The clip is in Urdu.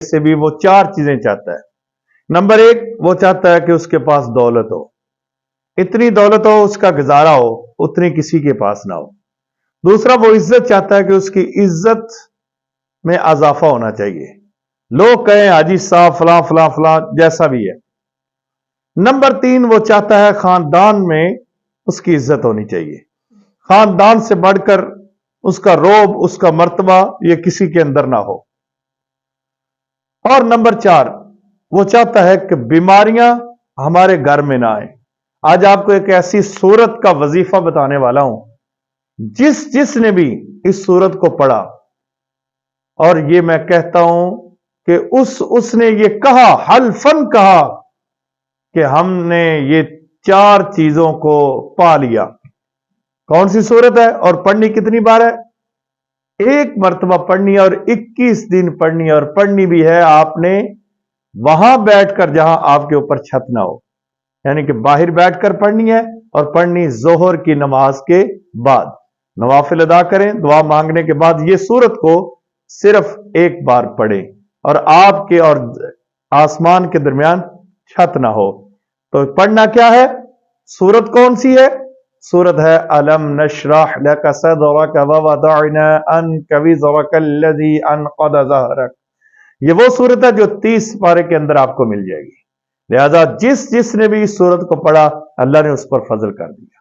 سے بھی وہ 4 چیزیں چاہتا ہے۔ نمبر 1، وہ چاہتا ہے کہ اس کے پاس دولت ہو، اتنی دولت ہو اس کا گزارا ہو اتنی کسی کے پاس نہ ہو۔ دوسرا، وہ عزت چاہتا ہے کہ اس کی عزت میں اضافہ ہونا چاہیے، لوگ کہیں حاجی صاحب فلاں فلاں فلاں جیسا بھی ہے۔ نمبر 3، وہ چاہتا ہے خاندان میں اس کی عزت ہونی چاہیے، خاندان سے بڑھ کر اس کا روب، اس کا مرتبہ یہ کسی کے اندر نہ ہو۔ اور نمبر 4، وہ چاہتا ہے کہ بیماریاں ہمارے گھر میں نہ آئیں۔ آج آپ کو ایک ایسی صورت کا وظیفہ بتانے والا ہوں، جس نے بھی اس صورت کو پڑھا، اور یہ میں کہتا ہوں کہ اس نے یہ کہا، حلفاً کہا کہ ہم نے یہ 4 چیزوں کو پا لیا۔ کون سی صورت ہے اور پڑھنی کتنی بار ہے؟ 1 مرتبہ پڑھنی ہے اور 21 دن پڑھنی ہے، اور پڑھنی بھی ہے آپ نے وہاں بیٹھ کر جہاں آپ کے اوپر چھت نہ ہو، یعنی کہ باہر بیٹھ کر پڑھنی ہے، اور پڑھنی ظہر کی نماز کے بعد۔ نوافل ادا کریں، دعا مانگنے کے بعد یہ صورت کو صرف 1 بار پڑھیں، اور آپ کے اور آسمان کے درمیان چھت نہ ہو۔ تو پڑھنا کیا ہے؟ صورت کون سی ہے؟ صورت ہے الم نشرح لک صدرک ووضعنا عنک وزرک الذی انقض ظہرک۔ یہ وہ صورت ہے جو 30 پارے کے اندر آپ کو مل جائے گی، لہذا جس نے بھی اس صورت کو پڑھا اللہ نے اس پر فضل کر دیا۔